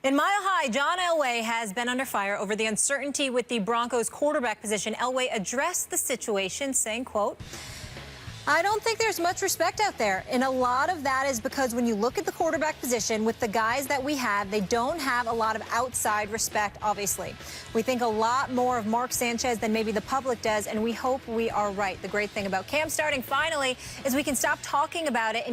In Mile High, John Elway has been under fire over the uncertainty with the Broncos quarterback position. Elway addressed the situation, saying, quote, "I don't think there's much respect out there. And a lot of that is because when you look at the quarterback position with the guys that we have, they don't have a lot of outside respect, obviously. We think a lot more of Mark Sanchez than maybe the public does, and we hope we are right." The great thing about Cam starting finally is we can stop talking about it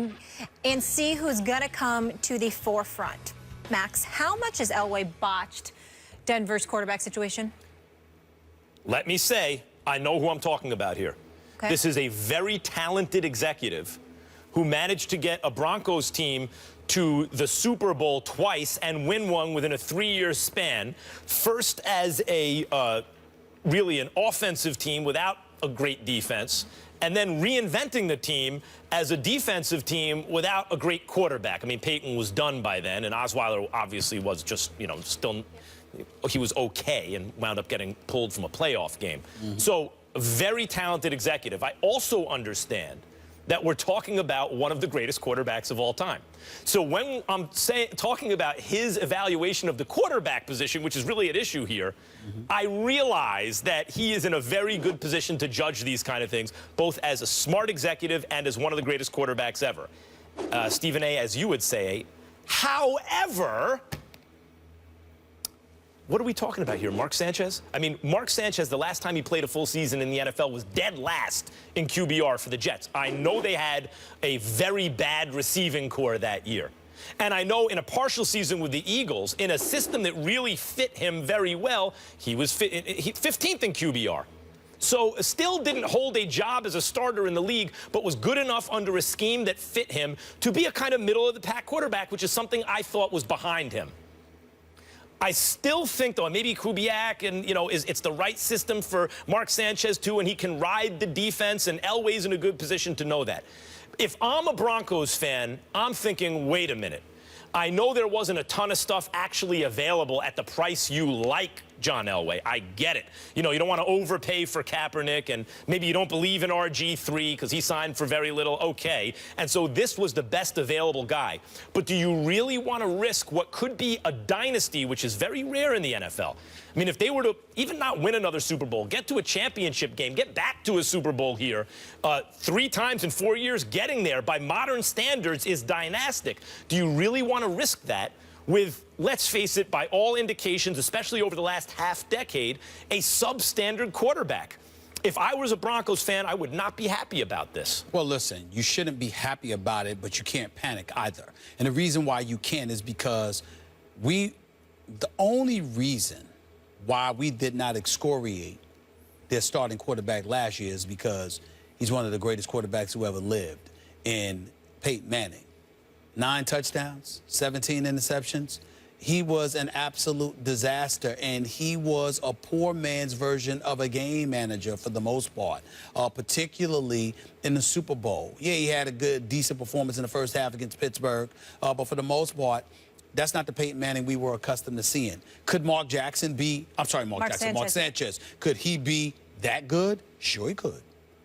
and see who's going to come to the forefront. Max, how much has Elway botched Denver's quarterback situation? Let me say, I know who I'm talking about here. Okay. This is a very talented executive who managed to get a Broncos team to the Super Bowl twice and win one within a 3-year span. First as a really an offensive team without a great defense, and then reinventing the team as a defensive team without a great quarterback. I mean, Peyton was done by then, and Osweiler obviously was just, still, he was okay and wound up getting pulled from a playoff game. So, a very talented executive. I also understand that we're talking about one of the greatest quarterbacks of all time. So when I'm talking about his evaluation of the quarterback position, which is really at issue here, I realize that he is in a very good position to judge these kind of things, both as a smart executive and as one of the greatest quarterbacks ever. Stephen A., as you would say, however, what are we talking about here? Mark Sanchez? I mean, Mark Sanchez, the last time he played a full season in the NFL, was dead last in QBR for the Jets. I know they had a very bad receiving core that year. And I know in a partial season with the Eagles, in a system that really fit him very well, he was 15th in QBR. So still didn't hold a job as a starter in the league, but was good enough under a scheme that fit him to be a kind of middle-of-the-pack quarterback, which is something I thought was behind him. I still think, though, maybe Kubiak and, it's the right system for Mark Sanchez, too, and he can ride the defense, and Elway's in a good position to know that. If I'm a Broncos fan, I'm thinking, wait a minute. I know there wasn't a ton of stuff actually available at the price you like, John Elway. I get it. You don't want to overpay for Kaepernick, and maybe you don't believe in RG3 because he signed for very little. Okay. And so this was the best available guy. But do you really want to risk what could be a dynasty, which is very rare in the NFL? I mean, if they were to even not win another Super Bowl, get to a championship game, get back to a Super Bowl here, 3 times in 4 years, getting there by modern standards is dynastic. Do you really want to risk that with, let's face it, by all indications, especially over the last half-decade, a substandard quarterback? If I was a Broncos fan, I would not be happy about this. Well, listen, you shouldn't be happy about it, but you can't panic either. And the reason why you can't is because the only reason why we did not excoriate their starting quarterback last year is because he's one of the greatest quarterbacks who ever lived in Peyton Manning. 9 touchdowns, 17 interceptions. He was an absolute disaster, and he was a poor man's version of a game manager for the most part, particularly in the Super Bowl. Yeah, he had a good, decent performance in the first half against Pittsburgh, but for the most part, that's not the Peyton Manning we were accustomed to seeing. Could Mark Jackson be, I'm sorry, Mark Sanchez. Could he be that good? Sure he could.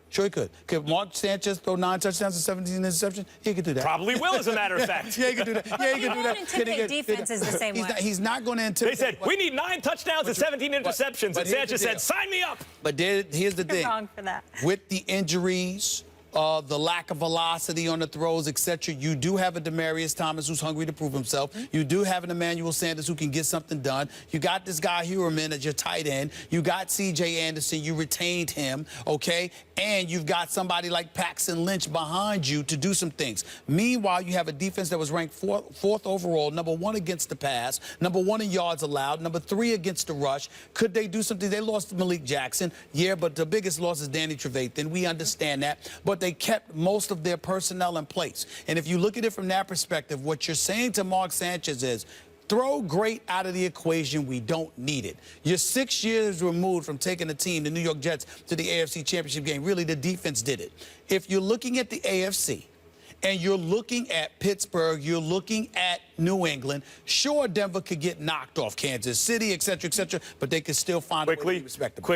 Sure he could. Could Mark Sanchez throw 9 touchdowns and 17 interceptions? He could do that. Probably will, as a matter of fact. Yeah, he could do that. Yeah, he could do that. Intimidate defenses the same way. He's not going to intimidate. They said, we need 9 touchdowns and 17 interceptions. And Sanchez said, sign me up. But here's the thing. You're wrong for that. With the injuries, the lack of velocity on the throws, etc., you do have a Demaryius Thomas who's hungry to prove himself. You do have an Emmanuel Sanders who can get something done. You got this guy Huerman as your tight end. You got C.J. Anderson. You retained him, okay? And you've got somebody like Paxton Lynch behind you to do some things. Meanwhile, you have a defense that was ranked fourth overall, #1 against the pass, #1 in yards allowed, #3 against the rush. Could they do something? They lost Malik Jackson. Yeah, but the biggest loss is Danny Trevathan. We understand that. But they kept most of their personnel in place. And if you look at it from that perspective, what you're saying to Mark Sanchez is, throw great out of the equation. We don't need it. You're 6 years removed from taking the team, the New York Jets, to the AFC Championship game. Really, the defense did it. If you're looking at the AFC and you're looking at Pittsburgh, you're looking at New England. Sure, Denver could get knocked off, Kansas City, et cetera, but they could still find a way to be respectable.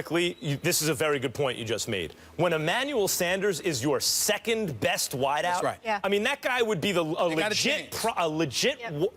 This is a very good point you just made. When Emmanuel Sanders is your second best wideout, that's right. Yeah. I mean, that guy would be a legit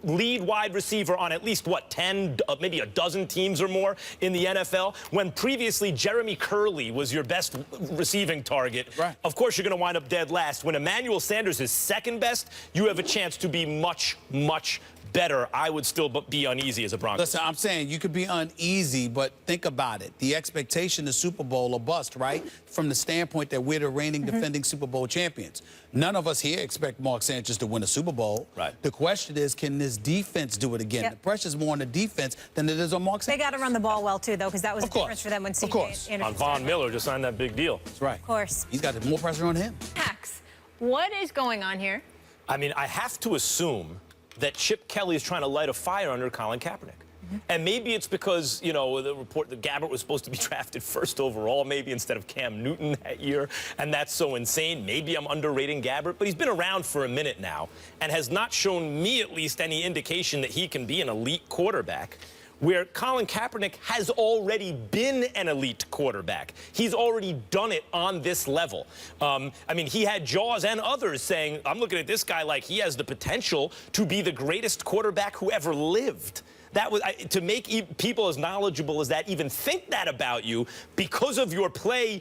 lead wide receiver on at least, 10, maybe a dozen teams or more in the NFL, when previously Jeremy Curley was your best receiving target. Right. Of course, you're going to wind up dead last. When Emmanuel Sanders is second best, you have a chance to be much, much better. I would still be uneasy as a Broncos. Listen, I'm saying you could be uneasy, but think about it. The expectation is Super Bowl or bust, right? From the standpoint that we're the reigning defending Super Bowl champions. None of us here expect Mark Sanchez to win a Super Bowl. Right. The question is, can this defense do it again? Yep. The pressure's more on the defense than it is on Mark Sanchez. They got to run the ball well, too, though, because that was the difference for them when CJ Anderson. Von Miller just signed that big deal. That's right. Of course. He's got more pressure on him. Max, what is going on here? I mean, I have to assume that Chip Kelly is trying to light a fire under Colin Kaepernick. And maybe it's because, the report that Gabbert was supposed to be drafted first overall, maybe instead of Cam Newton that year, and that's so insane. Maybe I'm underrating Gabbert, but he's been around for a minute now and has not shown me at least any indication that he can be an elite quarterback, where Colin Kaepernick has already been an elite quarterback. He's already done it on this level. I mean, he had Jaws and others saying, I'm looking at this guy like he has the potential to be the greatest quarterback who ever lived. That was to make people as knowledgeable as that even think that about you because of your play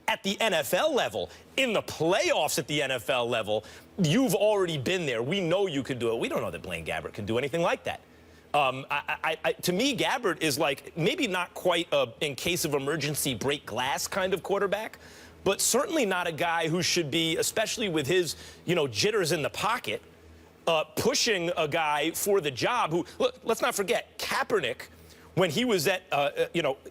at the NFL level. In the playoffs at the NFL level, you've already been there. We know you can do it. We don't know that Blaine Gabbert can do anything like that. To me, Gabbert is like maybe not quite in case of emergency break glass kind of quarterback, but certainly not a guy who should be, especially with his, jitters in the pocket, pushing a guy for the job who, look, let's not forget, Kaepernick, when he was at,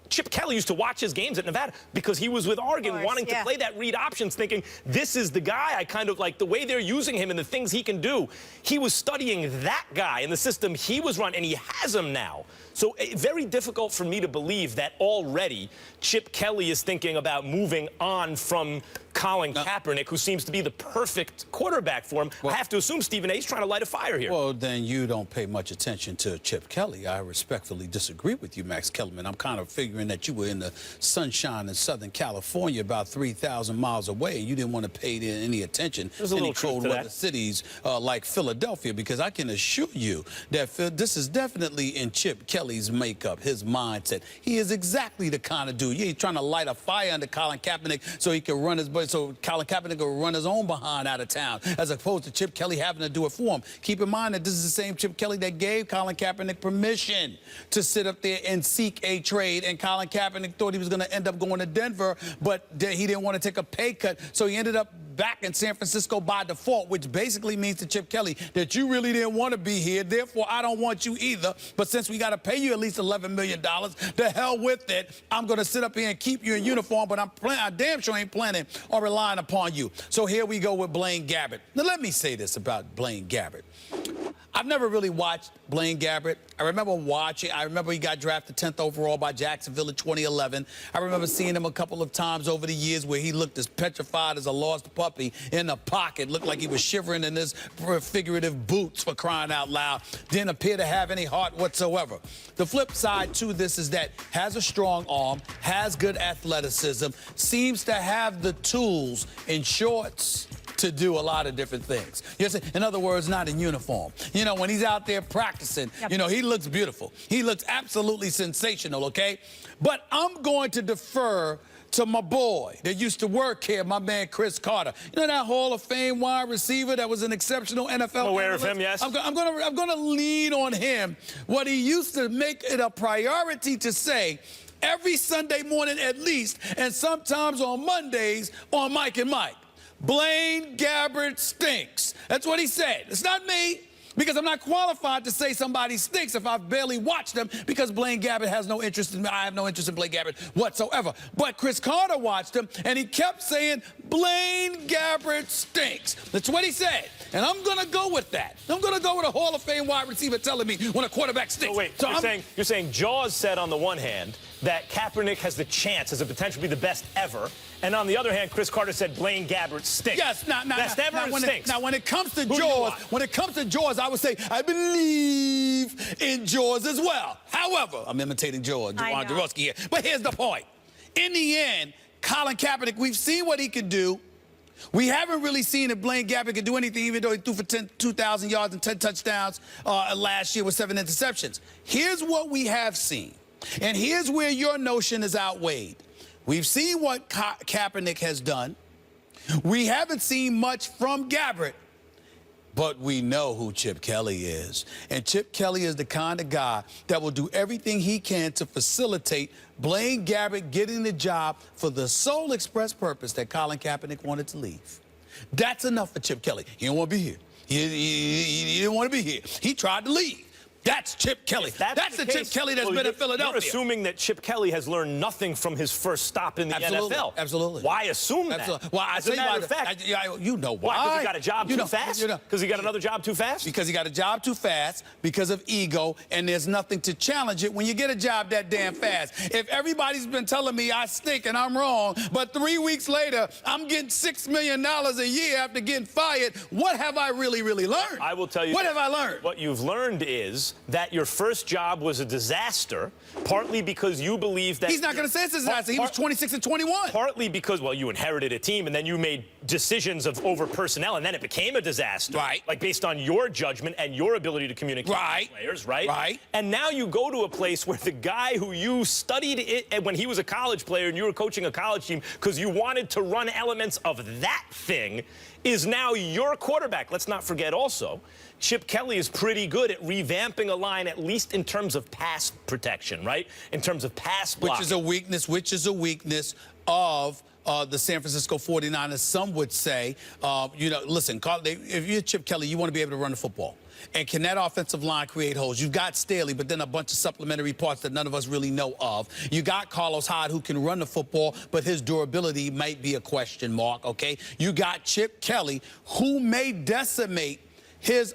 Chip Kelly used to watch his games at Nevada because he was with Oregon wanting to play that read options, thinking, this is the guy I kind of like, the way they're using him and the things he can do. He was studying that guy and the system he was running, and he has him now. So very difficult for me to believe that already Chip Kelly is thinking about moving on from Colin Kaepernick, who seems to be the perfect quarterback for him. Well, I have to assume Stephen A.'s trying to light a fire here. Well, then you don't pay much attention to Chip Kelly. I respectfully disagree with you, Max Kellerman. I'm kind of figuring that you were in the sunshine in Southern California about 3,000 miles away, and you didn't want to pay any attention to any cold weather cities like Philadelphia, because I can assure you that this is definitely in Chip Kelly's makeup, his mindset. He is exactly the kind of dude. He's trying to light a fire under Colin Kaepernick so he can run his so Colin Kaepernick will run his own behind out of town, as opposed to Chip Kelly having to do it for him. Keep in mind that this is the same Chip Kelly that gave Colin Kaepernick permission to sit up there and seek a trade, and Colin Kaepernick thought he was going to end up going to Denver, but he didn't want to take a pay cut, so he ended up back in San Francisco by default, which basically means to Chip Kelly that you really didn't want to be here, therefore I don't want you either, but since we got to pay you at least $11 million, the hell with it. I'm going to sit up here and keep you in uniform, but I damn sure ain't planning or relying upon you. So here we go with Blaine Gabbert. Now let me say this about Blaine Gabbert. I've never really watched Blaine Gabbert. I remember he got drafted 10th overall by Jacksonville in 2011. I remember seeing him a couple of times over the years where he looked as petrified as a lost puppy in the pocket, looked like he was shivering in his figurative boots, for crying out loud. Didn't appear to have any heart whatsoever. The flip side to this is that has a strong arm, has good athleticism, seems to have the tools in shorts to do a lot of different things. In other words, not in uniform. When he's out there practicing, he looks beautiful. He looks absolutely sensational, okay? But I'm going to defer to my boy that used to work here, my man Chris Carter. That Hall of Fame wide receiver that was an exceptional NFL I'm aware analyst? of him, yes. I'm gonna lean on him. What he used to make it a priority to say every Sunday morning at least, and sometimes on Mondays on Mike and Mike. Blaine Gabbert stinks. That's what he said. It's not me, because I'm not qualified to say somebody stinks if I've barely watched them, because Blaine Gabbert has no interest in me. I have no interest in Blaine Gabbert whatsoever. But Chris Carter watched him, and he kept saying, Blaine Gabbert stinks. That's what he said. And I'm going to go with that. I'm going to go with a Hall of Fame wide receiver telling me when a quarterback stinks. So wait, you're saying Jaws said on the one hand that Kaepernick has the chance, has the potential to be the best ever. And on the other hand, Chris Carter said Blaine Gabbert stinks. Yes, best ever and stinks. Now, when it comes to Jaws, I would say I believe in Jaws as well. However, I'm imitating Jaws, Juwan Jarosky here. But here's the point. In the end, Colin Kaepernick, we've seen what he could do. We haven't really seen if Blaine Gabbert could do anything, even though he threw for 2,000 yards and 10 touchdowns last year with 7 interceptions. Here's what we have seen, and here's where your notion is outweighed. We've seen what Kaepernick has done. We haven't seen much from Gabbert, but we know who Chip Kelly is. And Chip Kelly is the kind of guy that will do everything he can to facilitate Blaine Gabbert getting the job for the sole express purpose that Colin Kaepernick wanted to leave. That's enough for Chip Kelly. He didn't want to be here. He didn't want to be here. He tried to leave. That's Chip Kelly. That's the Chip Kelly that's been in Philadelphia. You're assuming that Chip Kelly has learned nothing from his first stop in the NFL. Absolutely. Why assume that? Well, as a matter of fact, you know why. Because he got a job too fast? Because he got another job too fast? Because he got a job too fast, because of ego, and there's nothing to challenge it when you get a job that damn fast. If everybody's been telling me I stink and I'm wrong, but 3 weeks later I'm getting $6 million a year after getting fired, what have I really learned? I will tell you. What have I learned? What you've learned is that your first job was a disaster, partly because you believe that... He's not going to say it's a disaster. He was 26-21. Partly because, well, you inherited a team, and then you made decisions over personnel, and then it became a disaster. Right. Like, based on your judgment and your ability to communicate with players, right? Right. And now you go to a place where the guy who you studied it when he was a college player and you were coaching a college team because you wanted to run elements of that thing is now your quarterback. Let's not forget also, Chip Kelly is pretty good at revamping a line, at least in terms of pass protection, right? In terms of pass blocking. Which is a weakness of the San Francisco 49ers, some would say. Listen, if you're Chip Kelly, you want to be able to run the football. And can that offensive line create holes? You've got Staley, but then a bunch of supplementary parts that none of us really know of. You got Carlos Hyde, who can run the football, but his durability might be a question mark, okay? You got Chip Kelly, who may decimate his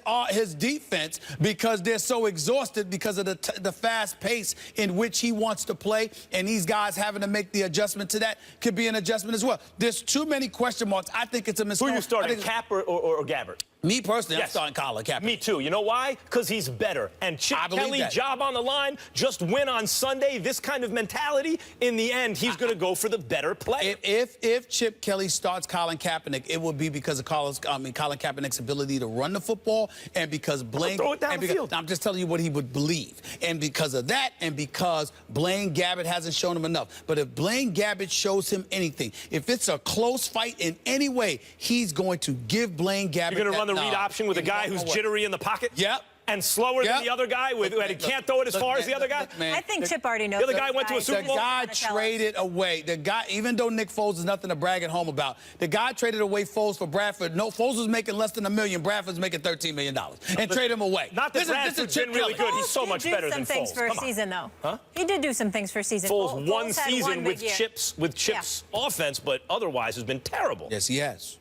defense because they're so exhausted because of the fast pace in which he wants to play, and these guys having to make the adjustment to that could be an adjustment as well. There's too many question marks. I think it's a mistake. Who are you starting, Cap or Gabbert? Me personally, I'm starting Colin Kaepernick. Me too. You know why? Because he's better. And Chip Kelly, job on the line, just win on Sunday. This kind of mentality, in the end, he's going to go for the better player. If Chip Kelly starts Colin Kaepernick, it will be because of Colin Kaepernick's ability to run the football, and because Blaine. Throw it down the field. I'm just telling you what he would believe, and because of that, and because Blaine Gabbert hasn't shown him enough. But if Blaine Gabbert shows him anything, if it's a close fight in any way, he's going to give Blaine Gabbert. You're going to run the read option with a guy who's jittery in the pocket? Yep. And slower than the other guy, and he can't throw it as far as the other guy? I think Chip already knows. The other guy went to a Super Bowl? The guy traded away. The guy, even though Nick Foles is nothing to brag at home about, the guy traded away Foles for Bradford. No, Foles was making less than $1 million. Bradford's making $13 million. And trade him away. Not that Bradford's been really good. He's so much better than Foles. He did some things for a season, though. Huh? He did do some things for a season. Foles one season with Chip's offense, but otherwise has been terrible. Yes, he has.